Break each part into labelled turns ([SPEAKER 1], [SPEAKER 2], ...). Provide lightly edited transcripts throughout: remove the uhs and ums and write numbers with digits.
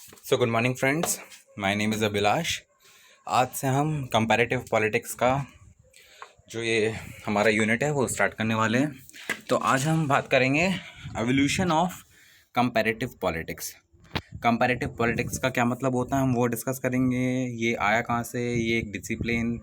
[SPEAKER 1] So good morning friends, my name is Abhilash. आज से हम कंपैरेटिव पॉलिटिक्स का जो ये हमारा यूनिट है वो स्टार्ट करने वाले हैं। तो आज हम बात करेंगे evolution of comparative politics. Comparative politics का क्या मतलब होता है हम वो डिस्कस करेंगे। ये आया कहाँ से, ये एक डिसिप्लिन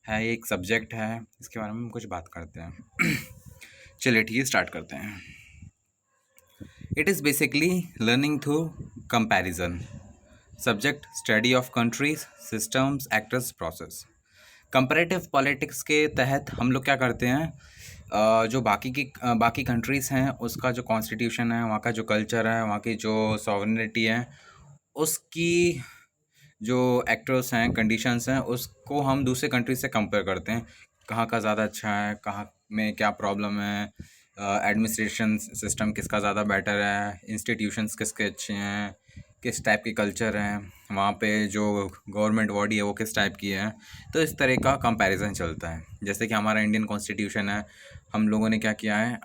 [SPEAKER 1] है, ये एक सब्जेक्ट है, इसके बारे में हम कुछ बात करते हैं। चलिए ठीक है, स्टार्ट करते हैं। It is basically learning through comparison. Subject study of countries, systems, actors, process. Comparative politics के तहत हम लोग क्या करते हैं, जो बाकी कंट्रीज़ हैं उसका जो कॉन्स्टिट्यूशन है, वहाँ का जो कल्चर है, वहाँ की जो सॉवरेनिटी है, उसकी जो एक्टर्स हैं, कंडीशंस हैं, उसको हम दूसरे कंट्री से कंपेयर करते हैं। कहाँ का ज़्यादा अच्छा है, कहाँ में क्या प्रॉब्लम है, एडमिनिस्ट्रेशन सिस्टम किसका ज़्यादा बेटर है, इंस्टीट्यूशंस किसके अच्छे हैं, किस टाइप के कल्चर हैं, वहाँ पे जो गवर्नमेंट बॉडी है वो किस टाइप की है। तो इस तरह का कंपैरिजन चलता है। जैसे कि हमारा इंडियन कॉन्स्टिट्यूशन है, हम लोगों ने क्या किया है,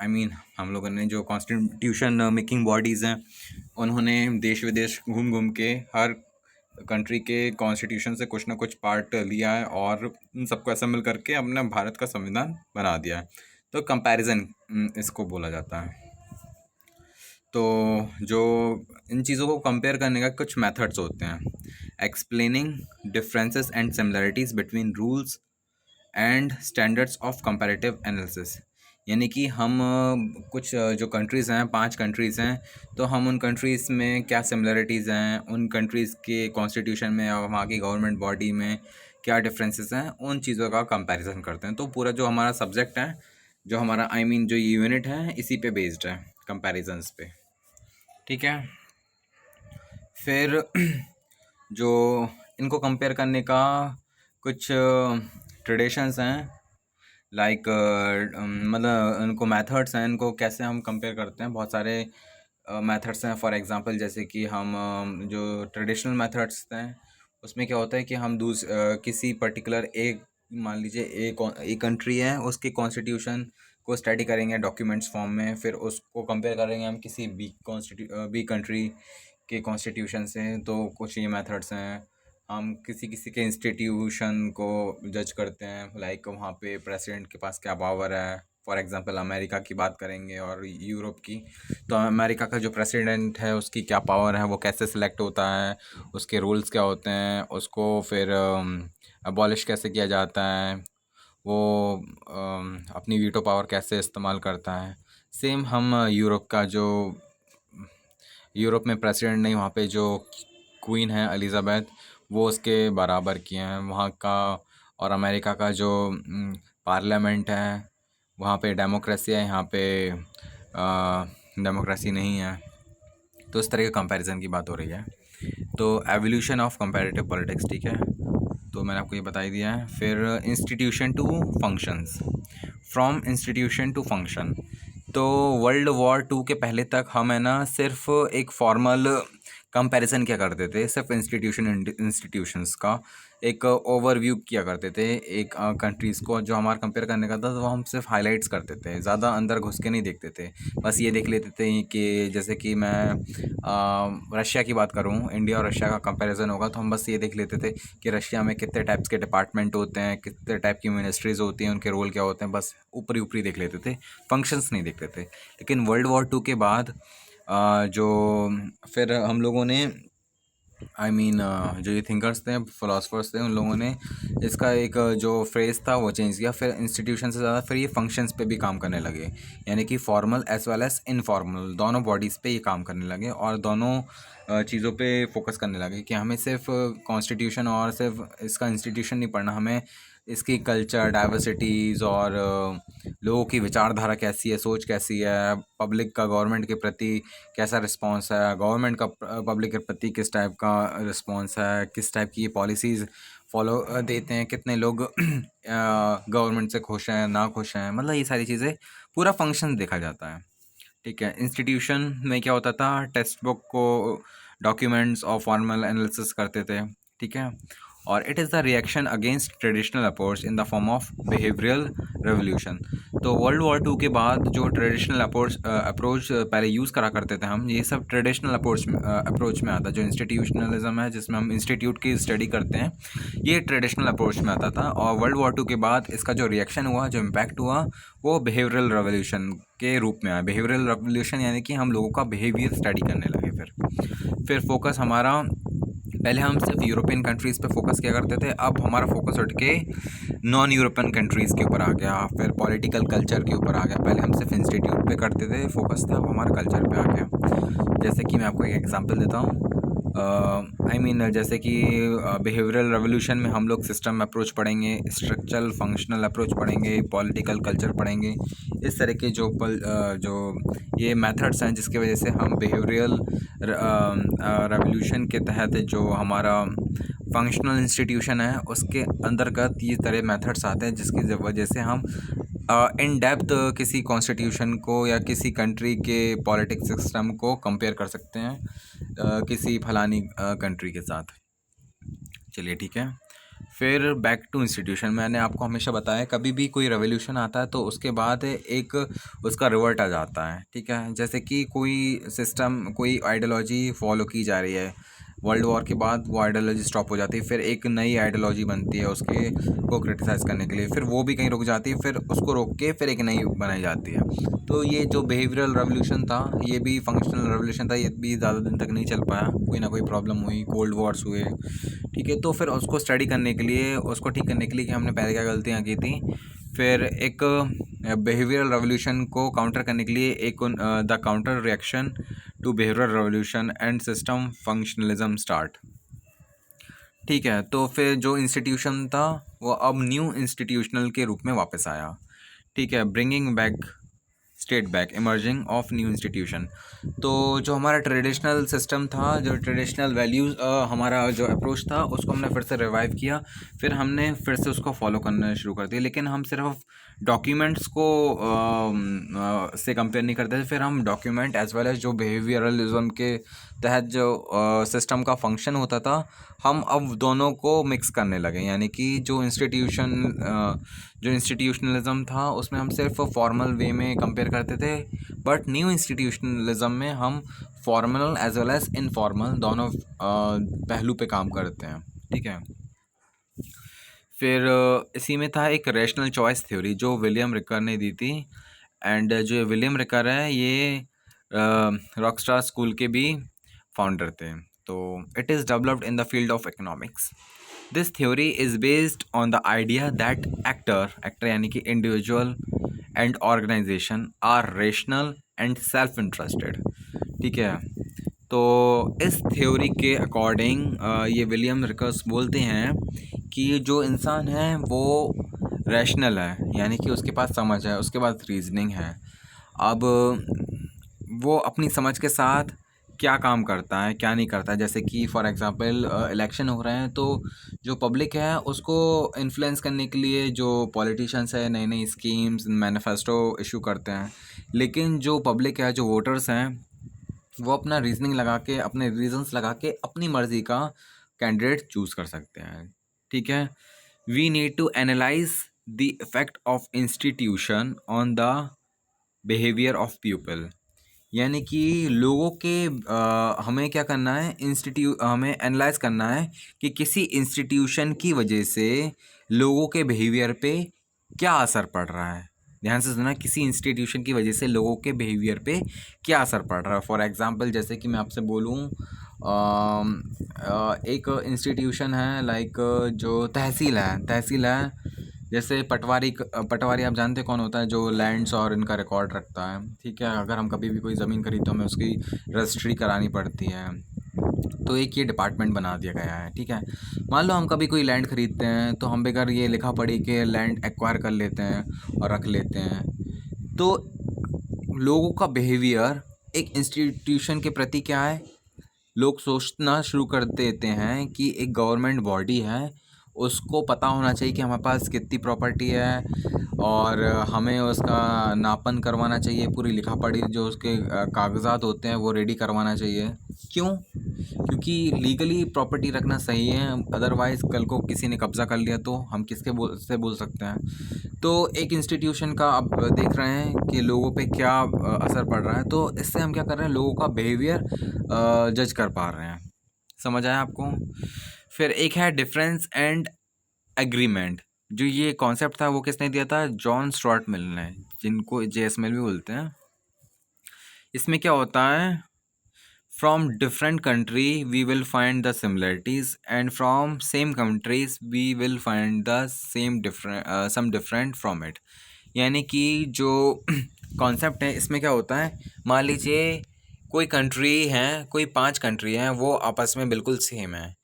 [SPEAKER 1] हम लोगों ने जो कॉन्स्टिट्यूशन मेकिंग बॉडीज़ हैं, उन्होंने देश विदेश घूम घूम के हर कंट्री के कॉन्स्टिट्यूशन से कुछ ना कुछ पार्ट लिया है और उन सबको असेंबल करके अपना भारत का संविधान बना दिया है। तो कंपैरिजन इसको बोला जाता है। तो जो इन चीज़ों को कंपेयर करने का कुछ मेथड्स होते हैं। Explaining differences and similarities between rules and standards of comparative analysis. यानी कि हम कुछ जो कंट्रीज़ हैं, 5 कंट्रीज़ हैं, तो हम उन कंट्रीज़ में क्या सिमिलरिटीज़ हैं, उन कंट्रीज़ के कॉन्स्टिट्यूशन में और वहाँ की गवर्नमेंट बॉडी में क्या डिफरेंसेस हैं, उन चीज़ों का कंपैरिजन करते हैं। तो पूरा जो हमारा सब्जेक्ट है, जो हमारा जो ये यूनिट है, इसी पे बेस्ड है, कंपैरिजन्स पे। ठीक है। फिर जो इनको कंपेयर करने का कुछ ट्रेडिशंस हैं, लाइक मतलब इनको मेथड्स हैं, इनको कैसे हम कंपेयर करते हैं। बहुत सारे मेथड्स हैं। फॉर एग्जांपल जैसे कि हम जो ट्रेडिशनल मेथड्स हैं उसमें क्या होता है कि हम किसी पर्टिकुलर एक, मान लीजिए एक कंट्री है, उसके कॉन्स्टिट्यूशन को स्टडी करेंगे डॉक्यूमेंट्स फॉर्म में, फिर उसको कंपेयर करेंगे हम किसी बी कंट्री के कॉन्स्टिट्यूशन से। तो कुछ ये मेथड्स हैं। हम किसी किसी के इंस्टीट्यूशन को जज करते हैं, लाइक वहाँ पे प्रेसिडेंट के पास क्या पावर है। फॉर एग्जांपल अमेरिका की बात करेंगे और यूरोप की, तो अमेरिका का जो प्रेसिडेंट है उसकी क्या पावर है, वो कैसे सिलेक्ट होता है, उसके रूल्स क्या होते हैं, उसको फिर अबॉलिश कैसे किया जाता है, वो अपनी वीटो पावर कैसे इस्तेमाल करता है। सेम हम यूरोप में प्रेसिडेंट नहीं, वहाँ पे जो क्वीन है एलिज़ाबेथ, वो उसके बराबर की हैं वहाँ का। और अमेरिका का जो पार्लियामेंट है, वहाँ पे डेमोक्रेसी है, यहाँ पे डेमोक्रेसी नहीं है। तो इस तरह के कंपैरिजन की बात हो रही है। तो एवोल्यूशन ऑफ कंपैरेटिव पॉलिटिक्स, ठीक है, तो मैंने आपको ये बता ही दिया है। फिर institution to functions, from institution to function. तो वर्ल्ड वॉर 2 के पहले तक हम है ना सिर्फ एक फॉर्मल कंपैरिजन क्या करते थे, सिर्फ इंस्टीट्यूशंस का एक ओवरव्यू किया करते थे एक कंट्रीज़ को। जो हमारा कंपेयर करने का था तो हम सिर्फ हाइलाइट्स करते थे, ज़्यादा अंदर घुस के नहीं देखते थे। बस ये देख लेते थे कि जैसे कि मैं रशिया की बात करूँ, इंडिया और रशिया का कंपैरिजन होगा तो हम बस ये देख लेते थे कि रशिया में कितने टाइप्स के डिपार्टमेंट होते हैं, कितने टाइप की मिनिस्ट्रीज़ होती हैं, उनके रोल क्या होते हैं, बस ऊपरी ऊपरी देख लेते थे, फंक्शंस नहीं देखते थे। लेकिन वर्ल्ड वॉर 2 के बाद जो फिर हम लोगों ने जो ये थिंकर्स थे, फिलोसफर्स थे, उन लोगों ने इसका एक जो फ्रेज़ था वो चेंज किया। फिर इंस्टीट्यूशन से ज़्यादा फिर ये फंक्शंस पे भी काम करने लगे, यानी कि formal as well as informal दोनों बॉडीज़ पे ये काम करने लगे और दोनों चीज़ों पे फोकस करने लगे कि हमें सिर्फ कॉन्स्टिट्यूशन और सिर्फ इसका इंस्टीट्यूशन नहीं पढ़ना, हमें इसकी कल्चर डाइवर्सिटीज़ और लोगों की विचारधारा कैसी है, सोच कैसी है, पब्लिक का गवर्नमेंट के प्रति कैसा रिस्पॉन्स है, गवर्नमेंट का पब्लिक के प्रति किस टाइप का रिस्पॉन्स है, किस टाइप की पॉलिसीज़ फॉलो देते हैं, कितने लोग गवर्नमेंट से खुश हैं, ना खुश हैं, मतलब ये सारी चीज़ें पूरा फंक्शन देखा जाता है। ठीक है। इंस्टीट्यूशन में क्या होता था, टेक्स्ट बुक को डॉक्यूमेंट्स और फॉर्मल एनालिसिस करते थे। ठीक है। और it is the reaction against traditional approach in the form of behavioural revolution. तो वर्ल्ड वॉर टू के बाद जो ट्रेडिशनल अप्रोच पहले यूज़ करा करते थे हम, ये सब ट्रेडिशनल अप्रोच में आता। जो इंस्टीट्यूशनलिज्म है, जिसमें हम इंस्टीट्यूट की स्टडी करते हैं, ये ट्रेडिशनल अप्रोच में आता था। और वर्ल्ड वॉर टू के बाद इसका जो रिएक्शन हुआ, जो इम्पैक्ट हुआ, वो बिहेवियरल रेवोल्यूशन के रूप में आया। बिहेवियरल रेवोल्यूशन यानी कि हम लोगों का बिहेवियर स्टडी करने लगे। फिर फोकस हमारा, पहले हम सिर्फ यूरोपियन कंट्रीज़ पे फोकस किया करते थे, अब हमारा फोकस उठ के नॉन यूरोपियन कंट्रीज़ के ऊपर आ गया, फिर पॉलिटिकल कल्चर के ऊपर आ गया। पहले हम सिर्फ इंस्टीट्यूट पे करते थे फोकस था, अब हमारा कल्चर पे आ गया। जैसे कि मैं आपको एक एग्जांपल देता हूँ। जैसे कि बिहेवियरल रेवोल्यूशन में हम लोग सिस्टम अप्रोच पढ़ेंगे, स्ट्रक्चरल फंक्शनल अप्रोच पढ़ेंगे, पॉलिटिकल कल्चर पढ़ेंगे। इस तरह के जो ये मेथड्स हैं जिसकी वजह से हम बिहेवियरल रेवोल्यूशन के तहत जो हमारा फंक्शनल इंस्टीट्यूशन है उसके अंतर्गत ये तरह मेथड्स आते हैं, जिसकी वजह से हम इन डेप्थ किसी कॉन्स्टिट्यूशन को या किसी कंट्री के पॉलिटिक्स सिस्टम को कंपेयर कर सकते हैं किसी फलानी कंट्री के साथ। चलिए ठीक है। फिर बैक टू इंस्टीट्यूशन, मैंने आपको हमेशा बताया कभी भी कोई रेवोल्यूशन आता है तो उसके बाद एक उसका रिवर्ट आ जाता है। ठीक है, जैसे कि कोई सिस्टम, कोई आइडियोलॉजी फॉलो की जा रही है, वर्ल्ड वॉर के बाद वो आइडियोलॉजी स्टॉप हो जाती है, फिर एक नई आइडियोलॉजी बनती है उसके को क्रिटिसाइज़ करने के लिए, फिर वो भी कहीं रुक जाती है, फिर उसको रोक के फिर एक नई बनाई जाती है। तो ये जो बिहेवियरल रेवोल्यूशन था, ये भी फंक्शनल रेवोल्यूशन था, ये भी ज़्यादा दिन तक नहीं चल पाया, कोई ना कोई प्रॉब्लम हुई, कोल्ड वॉर्स हुए। ठीक है, तो फिर उसको स्टडी करने के लिए, उसको ठीक करने के लिए कि हमने पहले क्या गलतियाँ की थी, फिर एक बिहेवियरल रेवोल्यूशन को काउंटर करने के लिए एक the counter reaction to behavioural revolution and system functionalism start. ठीक है, तो फिर जो इंस्टीट्यूशन था वो अब न्यू इंस्टीट्यूशनल के रूप में वापस आया। ठीक है, bringing back state back emerging of new institution. तो जो हमारा ट्रेडिशनल सिस्टम था, जो ट्रेडिशनल वैल्यूज़, हमारा जो अप्रोच था, उसको हमने फिर से रिवाइव किया, फिर हमने फिर से उसको फॉलो करना शुरू कर दिया। लेकिन हम सिर्फ डॉक्यूमेंट्स को से कंपेयर नहीं करते थे, फिर हम डॉक्यूमेंट एज वेल एज जो बिहेवियरलिज्म के तहत जो सिस्टम का फंक्शन होता था, हम अब दोनों को मिक्स करने लगे। यानी कि जो इंस्टीट्यूशनलिज्म था उसमें हम सिर्फ फॉर्मल वे में कंपेयर करते थे, बट न्यू इंस्टीट्यूशनलिज्म में हम formal as well as informal दोनों पहलू पे काम करते हैं। ठीक है, फिर इसी में था एक रैशनल चॉइस थ्योरी जो विलियम रिकर ने दी थी। एंड जो विलियम रिकर है ये रॉकस्टार स्कूल के भी फाउंडर थे। तो it is developed in the field of economics. This theory is based on the idea that actor यानी कि individual and organisation are rational and self interested. ठीक है, तो इस थ्योरी के अकॉर्डिंग ये विलियम रिकर्स बोलते हैं कि जो इंसान है वो रैशनल है, यानी कि उसके पास समझ है, उसके पास रीजनिंग है। अब वो अपनी समझ के साथ क्या काम करता है, क्या नहीं करता है। जैसे कि फॉर एग्जांपल इलेक्शन हो रहे हैं, तो जो पब्लिक है उसको इन्फ्लुएंस करने के लिए जो पॉलिटिशियंस है नई नई स्कीम्स, मैनिफेस्टो इशू करते हैं। लेकिन जो पब्लिक है, जो वोटर्स हैं, वो अपना रीजनिंग लगा के, अपने रीजंस लगा के अपनी मर्ज़ी का कैंडिडेट चूज़ कर सकते हैं। ठीक है, we need to analyse the effect of institution on the behaviour of people. यानी कि लोगों के हमें क्या करना है, हमें एनालाइज करना है कि किसी इंस्टीट्यूशन की वजह से लोगों के बिहेवियर पे क्या असर पड़ रहा है। ध्यान से सुना, किसी इंस्टीट्यूशन की वजह से लोगों के बिहेवियर पे क्या असर पड़ रहा है। फॉर एग्जांपल जैसे कि मैं आपसे बोलूँ, एक इंस्टीट्यूशन है लाइक जो तहसील है, जैसे पटवारी आप जानते कौन होता है, जो लैंड्स और इनका रिकॉर्ड रखता है। ठीक है, अगर हम कभी भी कोई ज़मीन खरीदते तो हमें उसकी रजिस्ट्री करानी पड़ती है। तो एक ये डिपार्टमेंट बना दिया गया है। ठीक है, मान लो हम कभी कोई लैंड खरीदते हैं तो हम बेकार ये लिखा पढ़ी के लैंड एक्वायर कर लेते हैं और रख लेते हैं। तो लोगों का बिहेवियर एक इंस्टीट्यूशन के प्रति क्या है, लोग सोचना शुरू कर देते हैं कि एक गवर्नमेंट बॉडी है, उसको पता होना चाहिए कि हमारे पास कितनी प्रॉपर्टी है, और हमें उसका नापन करवाना चाहिए, पूरी लिखा पढ़ी जो उसके कागजात होते हैं वो रेडी करवाना चाहिए। क्यों? क्योंकि लीगली प्रॉपर्टी रखना सही है, अदरवाइज़ कल को किसी ने कब्ज़ा कर लिया तो हम किसके से बोल सकते हैं। तो एक इंस्टीट्यूशन का आप देख रहे हैं कि लोगों पे क्या असर पड़ रहा है, तो इससे हम क्या कर रहे हैं, लोगों का बिहेवियर जज कर पा रहे हैं। समझ आया आपको? फिर एक है डिफरेंस एंड एग्रीमेंट। जो ये कॉन्सेप्ट था वो किसने दिया था? जॉन स्टुअर्ट मिल ने, जिनको जेएसमिल भी बोलते हैं। इसमें क्या होता है, from different country we will find the similarities and from same countries we will find the some different from it. यानी कि जो कॉन्सेप्ट है इसमें क्या होता है, मान लीजिए कोई कंट्री है, कोई 5 कंट्री हैं, वो आपस में बिल्कुल सेम है,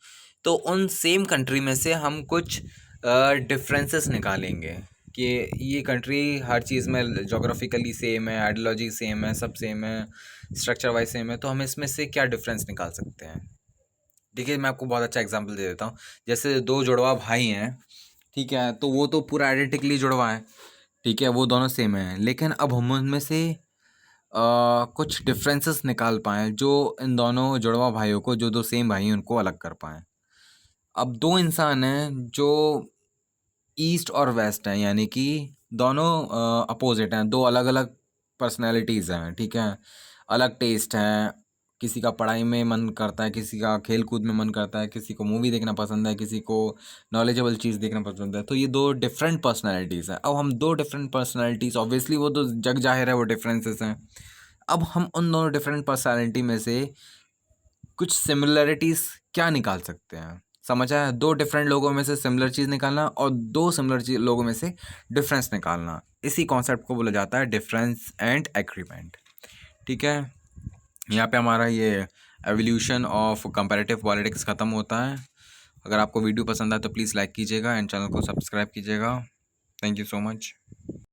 [SPEAKER 1] तो उन सेम कंट्री में से हम कुछ डिफरेंसेस निकालेंगे कि ये कंट्री हर चीज़ में जोग्राफिकली सेम है, आइडियोलॉजी सेम है, सब सेम है, स्ट्रक्चर वाइज सेम है, तो हम इसमें से क्या डिफरेंस निकाल सकते हैं। देखिए मैं आपको बहुत अच्छा एग्जांपल दे देता हूँ। जैसे 2 जुड़वा भाई हैं, ठीक है, तो वो तो पूरा आइडेंटिकली जुड़वा है, ठीक है, वो दोनों सेम हैं, लेकिन अब हम उनमें से कुछ डिफरेंसेस निकाल पाएँ जो इन दोनों जुड़वा भाइयों को, जो 2 सेम भाई हैं, उनको अलग कर पाएँ। अब 2 इंसान हैं जो ईस्ट और वेस्ट हैं, यानी कि दोनों अपोजिट हैं, 2 अलग अलग पर्सनैलिटीज़ हैं, ठीक है, अलग टेस्ट हैं। किसी का पढ़ाई में मन करता है, किसी का खेल कूद में मन करता है, किसी को मूवी देखना पसंद है, किसी को नॉलेजेबल चीज़ देखना पसंद है। तो ये 2 डिफरेंट पर्सनैलिटीज़ हैं। अब हम 2 डिफरेंट पर्सनैलिटीज़, ऑब्वियसली वो तो जग जाहिर है वो डिफरेंसेस हैं। अब हम उन दोनों डिफरेंट पर्सनैलिटी में से कुछ सिमिलरिटीज़ क्या निकाल सकते हैं। समझ आया? 2 डिफरेंट लोगों में से सिमिलर चीज़ निकालना और 2 सिमिलर लोगों में से डिफरेंस निकालना, इसी कॉन्सेप्ट को बोला जाता है डिफरेंस एंड एग्रीमेंट। ठीक है, यहाँ पे हमारा ये एवोल्यूशन ऑफ कंपैरेटिव पॉलिटिक्स ख़त्म होता है। अगर आपको वीडियो पसंद आए तो प्लीज़ लाइक कीजिएगा एंड चैनल को सब्सक्राइब कीजिएगा। Thank you so much.